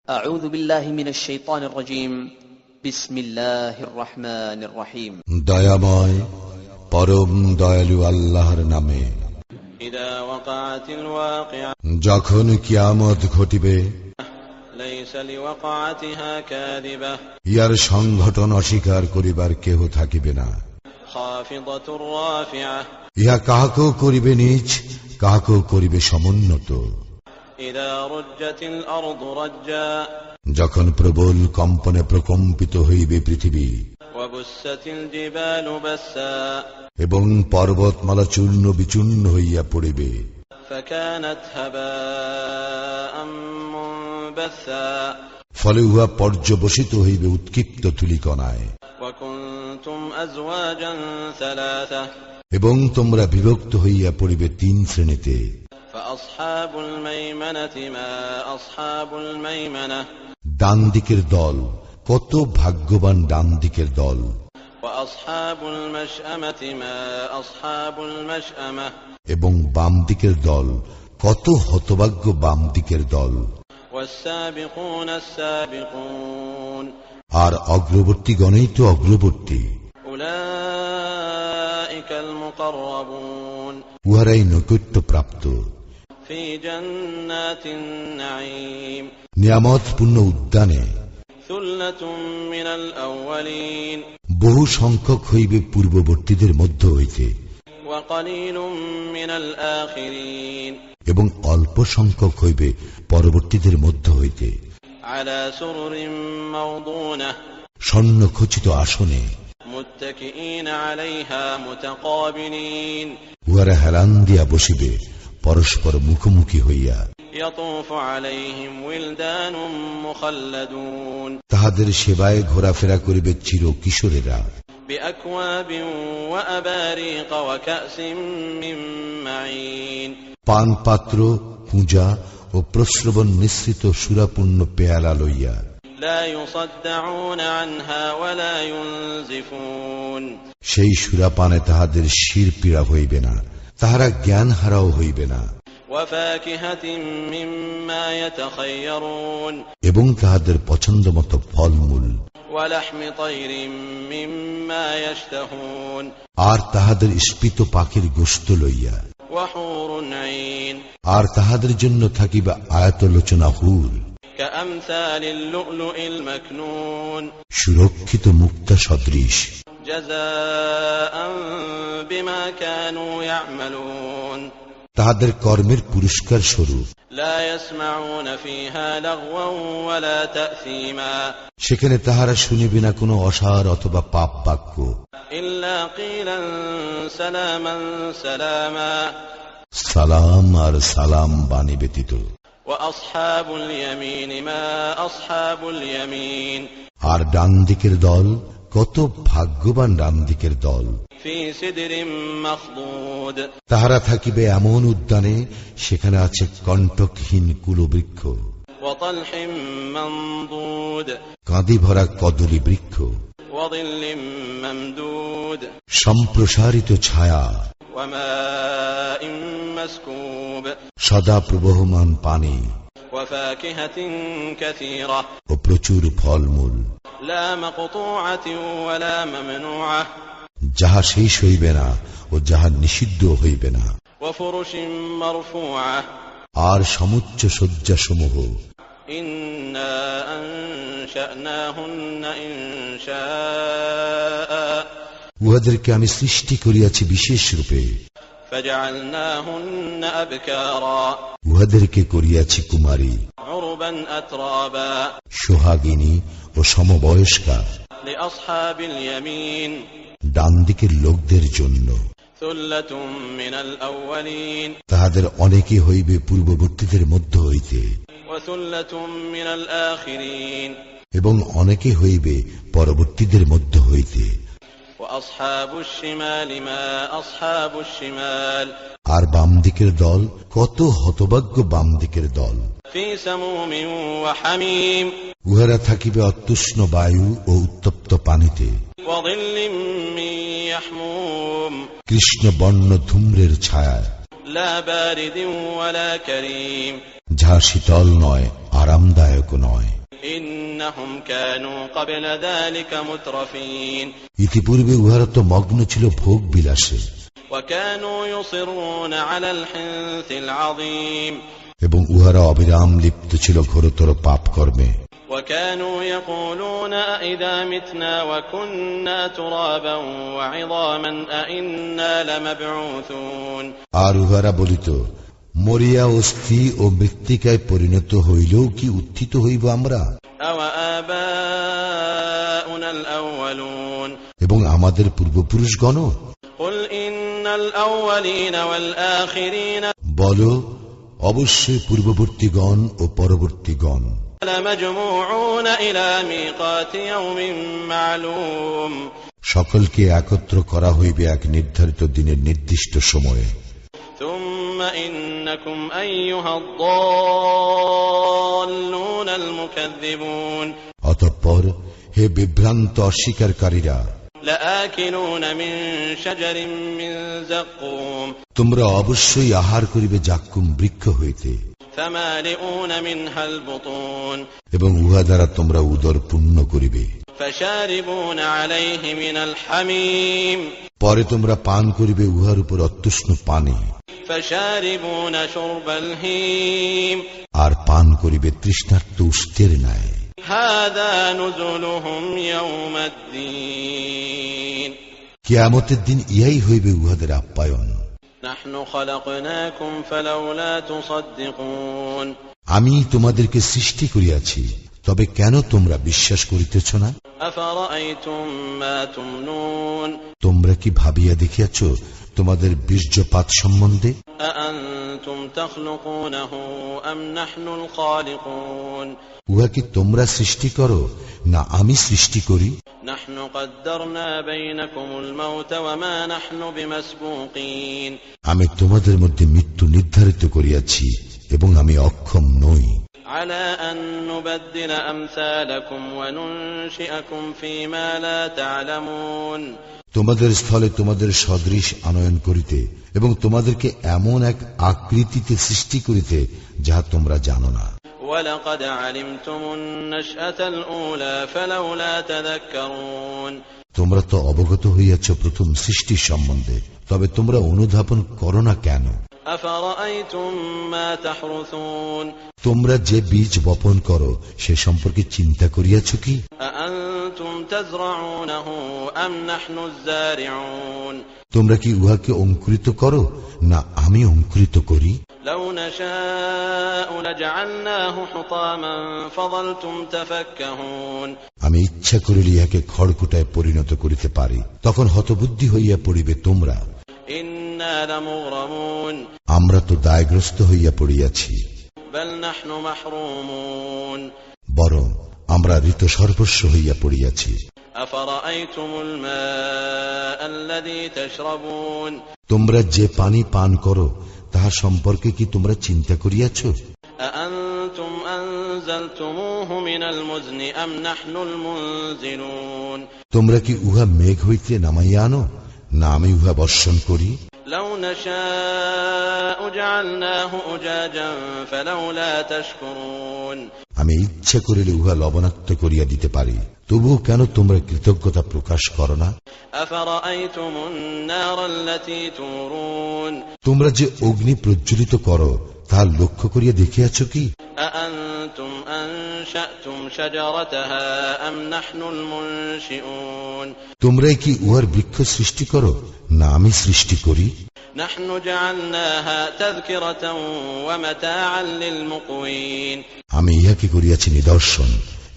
أعوذ بالله من الشيطان الرجيم بسم الله الرحمن الرحيم দয়াময় পরম দয়ালু আল্লাহর নামে। إذا وقعت الواقعة যখন কিয়ামত ঘটিবে, ليس لوقعتها كاذبة ইয়ার সংঘটন অস্বীকার করিবার কেহ থাকিবে না। خافضة رافعة ইহা কাহাকেও করিবে নিচ, কাহাকেও করিবে সমুন্নত। إذا رجت الأرض رجا যখন প্রবল কম্পনে প্রকম্পিত হইবে পৃথিবী, وبست الجبال بسا এবং পর্বতমালা চূর্ণ বিচূর্ণ হইয়া পড়িবে, فكانت هباء منبثا ফলে উহা পর্যবসিত হইবে উৎক্ষিপ্ত ধূলিকণায়। وكنتم أزواجا ثلاثة এবং তোমরা বিভক্ত হইয়া পড়িবে তিন শ্রেণীতে। فأصحاب الميمنة ما أصحاب الميمنة ডান দিকের দল, কত ভাগ্যবান ডান দিকের দল। وأصحاب المشأمة ما أصحاب المشأمة এবং বাম দিকের দল, কত হতভাগ্য বাম দিকের দল। والسابقون السابقون আর অগ্রবর্তীগণই তো অগ্রবর্তী, أولئك المقربون উহারাই নৈকট্য প্রাপ্ত। في جنات النعيم নিয়ামতপূর্ণ উদ্যানে ثلة من الأولين বহু সংখ্যক হইবে পূর্ববর্তীদের মধ্য হইতে, وقليل من الآخرين এবং অল্প সংখ্যক হইবে পরবর্তীদের মধ্য হইতে। على سرر موضونة স্বর্ণখচিত আসনে متكئين عليها متقابلين উহারা হেলান দিয়া বসিবে পরস্পর মুখোমুখি হইয়া। يطوف عليهم ولدان مخلدون তাহাদের সেবায় ঘোরাফেরা করিবে চির কিশোরেরা। بأكواب وأباريق وكأس من معين পান পাত্র, পূজা ও প্রস্রবণ নিঃসৃত সুরাপূর্ণ পেয়ালা লইয়া। لا يصدعون عنها ولا ينزفون সেই সুরাপানে তাহাদের শির পীড়া হইবে না, তাহারা জ্ঞান হারাও হইবে না। وفاكهة مما يتخيرون এবং তাহাদের পছন্দ মতো ফলমূল, ولحم طير مما يشتهون আর তাহাদের স্ফীত পাখির গোশত লইয়া। وحور عين আর তাহাদের জন্য থাকিবা আয়াতলোচনা হুর, كأمثال اللؤلؤ المكنون সুরক্ষিত মুক্তা সদৃশ। جزاء بما كانوا يعملون তাহাদের কর্মের পুরস্কার স্বরূপ। لا يسمعون فيها لغوا ولا تأثيما সেখানে তাহারা শুনিবে না কোনো অসার অথবা পাপ বাক্য, إلا قيلا سلاما سلاما সালাম আর সালাম বাণী ব্যতীত। وأصحاب اليمين ما أصحاب اليمين আর ডান দিকের দল, কত ভাগ্যবান ডান দিকের দল। في سدر مخضود তাহারা থাকিবে এমন উদ্যানে, সেখানে আছে কণ্টকহীন কুলবৃক্ষ, وطلح منضود কাঁদি ভরা কদলী বৃক্ষ, وظل ممدود সম্প্রসারিত ছায়া, وماء مسكوب সদা প্রবহমান পানি وفاكهة كثيرة ও প্রচুর ফলমূল, لا مقطوعة ولا ممنوعة যাহা শেষ হইবে না ও যাহা নিষিদ্ধ হইবে না। وفرش مرفوعة আর সমুচ্চ শয্যাসমূহ إنا أنشأناهن إنشاء উহাদেরকে আমি সৃষ্টি করিয়াছি বিশেষ রূপে, فجعلناهن أبكارا উহাদেরকে করিয়াছি কুমারী, عربا أترابا সোহাগিনী ও সমবয়স্কা। لأصحاب اليمين ডান দিকের লোকদের জন্য ثلة من الأولين তাহাদের অনেকে হইবে পূর্ববর্তীদের মধ্য হইতে, وثلة من الآخرين এবং অনেকে হইবে পরবর্তীদের মধ্য হইতে। وأصحاب الشمال ما أصحاب الشمال আর বাম দিকের দল, কত হতভাগ্য বাম দিকের দল। في سموم وحميم উহারা থাকিবে অত্যুষ্ণ বায়ু ও উত্তপ্ত পানিতে, وظل من يحموم কৃষ্ণ বর্ণ ধূম্রের ছায়া, لا بارد ولا كريم যা শীতল নয়, আরামদায়ক নয়। إنهم كانوا قبل ذلك مترفين ইতিপূর্বে উহারা তো মগ্ন ছিল ভোগ বিলাসে, وكانوا يصرون على الحنث العظيم এবং উহারা অবিরাম লিপ্ত ছিল ঘোরতর পাপ কর্মে। وكانوا يقولون أئذا متنا وكنا ترابا وعظاما أئنا لمبعوثون আর উহারা বলিত, মরিয়া অস্থি ও মৃত্তিকায় পরিণত হইলেও কি উত্থিত হইব আমরা? أو آباؤنا الأولون এবং আমাদের পূর্বপুরুষগণ? قل إن الأولين والآخرين বলো, অবশ্যই পূর্ববর্তীগণ ও পরবর্তীগণ لمجموعون إلى ميقات يوم معلوم সকলকে একত্র করা হইবে এক নির্ধারিত দিনের নির্দিষ্ট সময়ে। ثم إنكم أيها الضالون المكذبون অতঃপর হে বিভ্রান্ত অস্বীকারীরা, لآكلون من شجر من زقوم তোমরা অবশ্যই আহার করিবে জাক্কুম বৃক্ষ হইতে, فمالئون منها البطون এবং উহা দ্বারা তোমরা উদর পূর্ণ করিবে। فشاربون عليه من الحميم পরে তোমরা পান করিবে উহার উপর অত্যুষ্ণ পানি, فشاربون شرب الهيم আর পান করিবে তৃষ্ণার্ত উষ্টের ন্যায়। هذا نزلهم يوم الدين কিয়ামতের দিন ইহাই হইবে উহাদের আপ্যায়ন। نحن خلقناكم فلولا تصدقون আমি তোমাদেরকে সৃষ্টি করিয়াছি, তবে কেন তোমরা বিশ্বাস করিতেছ না? أفرأيتم ما تمنون তোমরা কি ভাবিয়া দেখিয়াছ তোমাদের বীর্যপাত সম্বন্ধে? أأنتم تخلقونه أم نحن الخالقون উহা কি তোমরা সৃষ্টি করো না আমি সৃষ্টি করি? نحن قدرنا بينكم الموت وما نحن بمسبوقين আমি তোমাদের মধ্যে মৃত্যু নির্ধারিত করিয়াছি এবং আমি অক্ষম নই على أن نبدل أمثالكم وننشئكم فيما لا تعلمون তোমাদের স্থলে তোমাদের সদৃশ আনয়ন করিতে এবং তোমাদেরকে এমন এক আকৃতিতে সৃষ্টি করিতে যাহা তোমরা জানো না। ولقد علمتم النشأة الأولى فلولا تذكرون তোমরা তো অবগত হইয়াছ প্রথম সৃষ্টির সম্বন্ধে, তবে তোমরা অনুধাবন করো না কেন? أفرأيتم ما تحرثون তোমরা যে বীজ বপন করো সে সম্পর্কে চিন্তা করিয়াছ কি? أأنتم تزرعونه أم نحن الزارعون তোমরা কি উহাকে অঙ্কুরিত করো না আমি অঙ্কুরিত করি? لو نشاء لجعلناه حطاما فظلتم تفكهون আমি ইচ্ছা করিলে ইহাকে খড়কুটায় পরিণত করিতে পারি, তখন হতবুদ্ধি হইয়া পড়িবে তোমরা। إنا لمغرمون আমরা তো দায়গ্রস্ত হইয়া পড়িয়াছি, بل نحن محرومون বরং আমরা ঋতসর্বস্ব হইয়া পড়িয়াছি। أفرأيتم الماء الذي تشربون তোমরা যে পানি পান করো তাহা সম্পর্কে কি তোমরা চিন্তা করিয়াছ? أأنتم أنزلتموه من المزن أم نحن المنزلون তোমরা কি উহা মেঘ হইতে নামাইয়া আনো না আমি উহা বর্ষণ করি? لو نشاء جعلناه أجاجا فلولا تشكرون আমি ইচ্ছা করিলে উহা লবণাক্ত করিয়া দিতে পারি, তবুও কেন তোমরা কৃতজ্ঞতা প্রকাশ করো না? أفرأيتم النار التي تورون তোমরা যে অগ্নি প্রজ্বলিত করো তাহা লক্ষ্য করিয়া দেখিয়াছ কি? أأنتم أنشأتم شجرتها أم نحن المنشئون তোমরাই কি উহার বৃক্ষ সৃষ্টি করো না আমি সৃষ্টি করি? نحن جعلناها تذكرة ومتاعا للمقوين আমি ইহাকে করিয়াছি নিদর্শন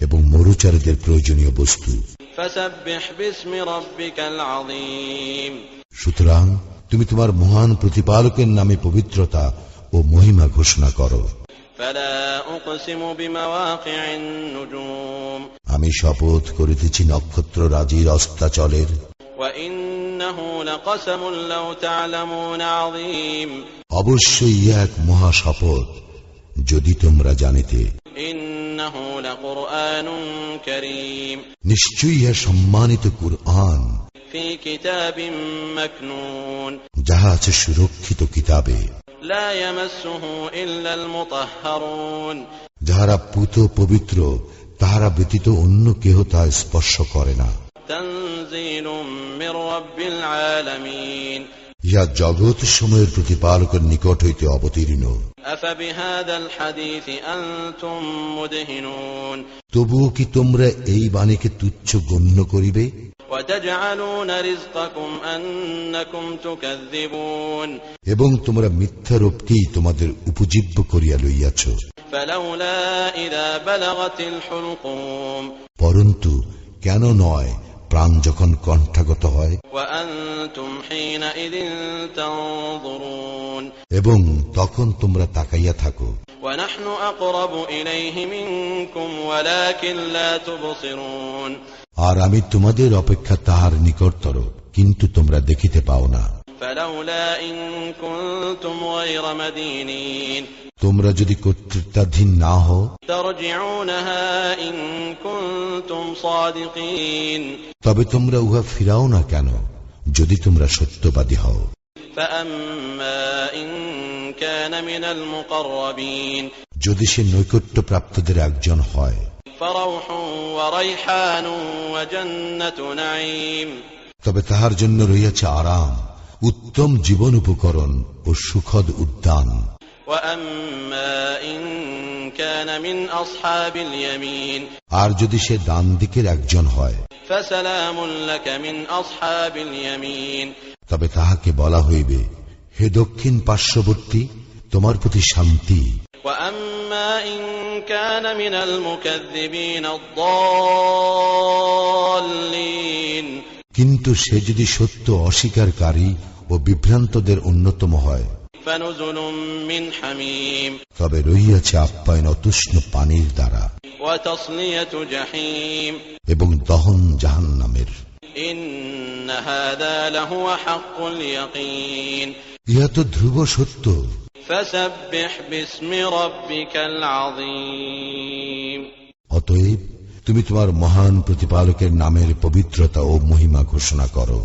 এবং মরুচারীদের প্রয়োজনীয় বস্তু। فسبح باسم ربك العظيم সুতরাং তুমি তোমার মহান প্রতিপালকের নামে পবিত্রতা ও মহিমা ঘোষণা করো। فلا أقسم بمواقع النجوم আমি শপথ করিতেছি নক্ষত্র রাজির অস্তাচলের। وإنه لقسم لو تعلمون عظيم অবশ্যই ইহা এক মহা শপথ যদি তোমরা জানিতে। إنه لقرآن كريم নিশ্চয়ই ইহা সম্মানিত কুরআন, في كتاب مكنون যাহা আছে সুরক্ষিত কিতাবে। لا يمسه إلا المطهرون যাহারা পূত পবিত্র তাহারা ব্যতীত অন্য কেহ তা স্পর্শ করে না। تنزيل من رب العالمين ইহা জগৎ সময়ের প্রতিপালকের নিকট হইতে অবতীর্ণ। أفبهذا الحديث أنتم مدهنون তবুও কি তোমরা এই বাণীকে তুচ্ছ গণ্য করিবে? وتجعلون رزقكم أنكم تكذبون এবং তোমরা মিথ্যারূপকেই তোমাদের উপজীব্য করিয়া লইয়াছ। فلولا إذا بلغت الحلقوم পরন্তু কেন নয় প্রাণ যখন কণ্ঠাগত হয় وأنتم حينئذ تنظرون এবং তখন তোমরা তাকাইয়া থাকো। ونحن أقرب إليه منكم ولكن لا تبصرون আর আমি তোমাদের অপেক্ষা তাহার নিকটতর, কিন্তু তোমরা দেখিতে পাও না। فلولا إن كنتم غير مدينين তোমরা যদি কর্তৃত্বাধীন না হও ترجعونها إن كنتم صادقين তবে তোমরা উহা ফিরাও না কেন যদি তোমরা সত্যবাদী হও। فأما إن كان من المقربين যদি সে নৈকট্য প্রাপ্তদের একজন হয় فروح وريحان وجنة نعيم তবে তাহার জন্য রইয়াছে আরাম, উত্তম জীবন উপকরণ ও সুখদ উদ্যান। وأما إن كان من أصحاب اليمين আর যদি সে ডান দিকের একজন হয় فسلام لك من أصحاب اليمين তবে তাহাকে বলা হইবে, হে দক্ষিণ পার্শ্ববর্তী, তোমার প্রতি শান্তি। وأما إن كان من المكذبين الضالين কিন্তু সে যদি সত্য অস্বীকারী ও বিভ্রান্তদের অন্যতম হয় فنزل من حميم তবে রইয়াছে আপ্যায়ন অতুষ্ণ পানির দ্বারা وتصلية جحيم এবং দহন জাহান্নামের। إن هذا لهو حق اليقين ইহা তো ধ্রুব সত্য। فسبح باسم ربك العظيم অতএব তুমি তোমার মহান প্রতিপালকের নামের পবিত্রতা ও মহিমা ঘোষণা করো।